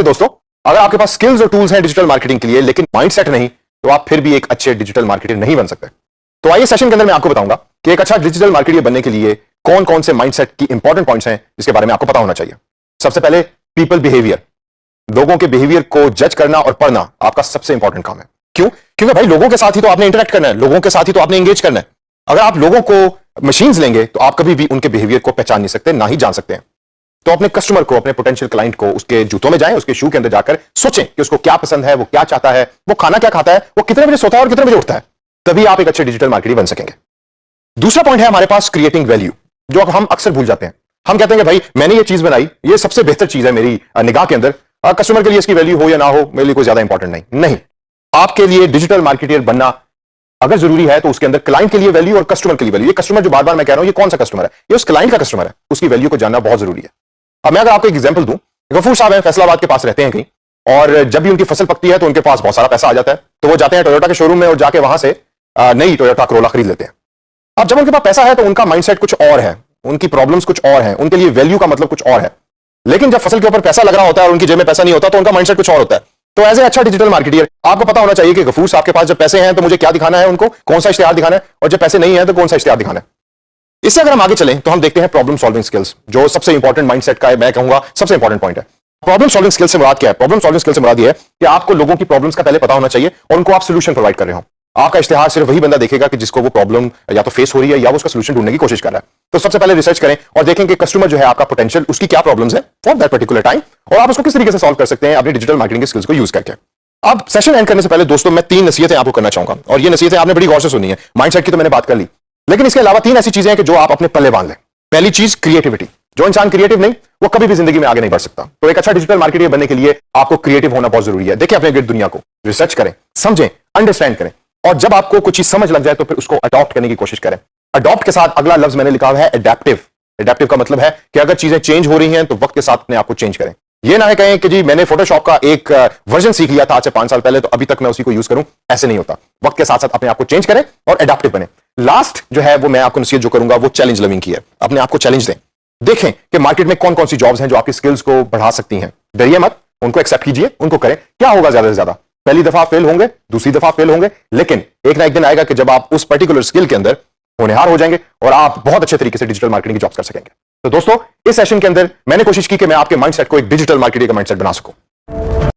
दोस्तों, अगर आपके पास स्किल्स और टूल्स हैं डिजिटल मार्केटिंग के लिए लेकिन माइंडसेट नहीं, तो आप फिर भी एक अच्छे डिजिटल मार्केटर नहीं बन सकते। तो आइए सेशन के अंदर मैं आपको बताऊंगा कि एक अच्छा डिजिटल मार्केटर बनने के लिए कौन कौन से माइंडसेट की इंपॉर्टेंट पॉइंट्स हैं जिसके बारे में आपको पता होना चाहिए। सबसे पहले पीपल बिहेवियर, लोगों के बिहेवियर को जज करना और पढ़ना आपका सबसे इंपॉर्टेंट काम है। क्यों? क्योंकि भाई लोगों के साथ ही तो आपने इंटरेक्ट करना है, लोगों के साथ ही तो आपने एंगेज करना है। अगर आप लोगों को मशीन्स लेंगे तो आप कभी भी उनके बिहेवियर को पहचान नहीं सकते, ना ही जान सकते हैं। तो अपने कस्टमर को, अपने पोटेंशियल क्लाइंट को उसके जूतों में जाएं, उसके शू के अंदर जाकर सोचें कि उसको क्या पसंद है, वो क्या चाहता है, वो खाना क्या खाता है, वो कितने बजे सोता है और कितने बजे उठता है। तभी आप एक अच्छे डिजिटल मार्केटर बन सकेंगे। दूसरा पॉइंट है हमारे पास क्रिएटिंग वैल्यू, जो हम अक्सर भूल जाते हैं। हम कहते हैं कि भाई मैंने ये चीज बनाई, ये सबसे बेहतर चीज है मेरी निगाह के अंदर, कस्टमर के लिए इसकी वैल्यू हो या ना हो मेरे लिए कोई ज्यादा इंपॉर्टेंट नहीं। आपके लिए डिजिटल मार्केटर बनना अगर जरूरी है तो उसके अंदर क्लाइंट के लिए वैल्यू और कस्टमर के लिए वैल्यू, ये कस्टमर जो बार बार मैं कह रहा हूं ये कौन सा कस्टमर है, ये उस क्लाइंट का कस्टमर है, उसकी वैल्यू को जानना बहुत जरूरी है। अब मैं अगर आपको एक एग्जांपल दूं, गफूर साहब हैं, फैसलाबाद के पास रहते हैं कहीं, और जब भी उनकी फसल पकती है तो उनके पास बहुत सारा पैसा आ जाता है, तो वो जाते हैं टोयोटा के शोरूम में और जाके वहां से नई टोयोटा करोला खरीद लेते हैं। अब जब उनके पास पैसा है तो उनका माइंडसेट कुछ और है, उनकी प्रॉब्लम्स कुछ और है, उनके लिए वैल्यू का मतलब कुछ और है। लेकिन जब फसल के ऊपर पैसा लग रहा होता है और उनकी जेब में पैसा नहीं होता तो उनका माइंडसेट कुछ और होता है। तो एज ए अच्छा डिजिटल मार्केटर आपको पता होना चाहिए कि गफूर साहब के पास जब पैसे हैं तो मुझे क्या दिखाना है, उनको कौन सा इश्तिहार दिखाना है, और जब पैसे नहीं है तो कौन सा इश्तिहार दिखाना है। इससे अगर हम आगे चलें तो हम देखते हैं प्रॉब्लम सॉल्विंग स्किल्स, जो सबसे इंपॉर्टेंट माइंडसेट का मैं कहूंगा सबसे इंपॉर्टेंट पॉइंट है। प्रॉब्लम सॉल्विंग स्किल से मुराद क्या है? प्रॉब्लम सॉल्विंग स्किल से मुराद यह है कि आपको लोगों की प्रॉब्लम्स का पहले पता होना चाहिए और उनको आप सोल्यूशन प्रोवाइड कर रहे हो। आपका इश्तिहार सिर्फ वही बंदा देखेगा कि जिसको वो प्रॉब्लम या तो फेस हो रही है या वो उसका सोल्यूशन ढूंढने की कोशिश कर रहा है। तो सबसे पहले रिसर्च करें और देखें कि कस्टमर जो है आपका पोटेंशियल, उसकी क्या प्रॉब्लम्स है फॉर दैट पर्टिकुलर टाइम, और आप उसको किस तरीके से सॉल्व कर सकते हैं अपनी डिजिटल मार्केटिंग के स्किल्स को यूज करके। अब सेशन एंड करने से पहले दोस्तों मैं 3 नसीहतें आपको करना चाहूंगा, और ये नसीहतें आपने बड़ी गौर से सुनी है। माइंडसेट की तो मैंने बात कर ली, लेकिन इसके अलावा 3 ऐसी चीजें हैं कि जो आप अपने पल्ले बांध लें। पहली चीज क्रिएटिविटी, जो इंसान क्रिएटिव नहीं वो कभी भी जिंदगी में आगे नहीं बढ़ सकता। तो एक अच्छा डिजिटल मार्केटर बनने के लिए आपको क्रिएटिव होना बहुत जरूरी है। देखिए अपने गिर्द दुनिया को, रिसर्च करें, समझें, अंडरस्टैंड करें, और जब आपको कुछ चीज समझ लग जाए तो फिर उसको अडॉप्ट करने की कोशिश करें। अडॉप्ट के साथ अगला लफ्ज मैंने लिखा हुआ है एडेप्टिव। एडेप्टिव का मतलब है कि अगर चीजें चेंज हो रही हैं तो वक्त के साथ अपने आप को चेंज करें। ये ना है कहें कि जी मैंने फोटोशॉप का एक वर्जन सीख लिया था आज से 5 साल पहले तो अभी तक मैं उसी को यूज करूं, ऐसे नहीं होता। वक्त के साथ साथ अपने आप को चेंज करें और एडेप्टिव बने। लास्ट जो है वो मैं आपको नसीहत जो करूंगा वो चैलेंज लविंग की है। अपने आप को चैलेंज दें, देखें कि मार्केट में कौन कौन सी जॉब्स हैं जो आपकी स्किल्स को बढ़ा सकती हैं। डरिए मत, उनको एक्सेप्ट कीजिए, उनको करें। क्या होगा ज्यादा से ज्यादा, पहली दफा फेल होंगे, दूसरी दफा फेल होंगे, लेकिन एक ना एक दिन आएगा कि जब आप उस पर्टिकुलर स्किल के अंदर होनहार हो जाएंगे और आप बहुत अच्छे तरीके से डिजिटल मार्केटिंग की जॉब्स कर सकेंगे। तो दोस्तों इस सेशन के अंदर मैंने कोशिश की कि मैं आपके माइंडसेट को एक डिजिटल मार्केटिंग का माइंडसेट बना सकूं।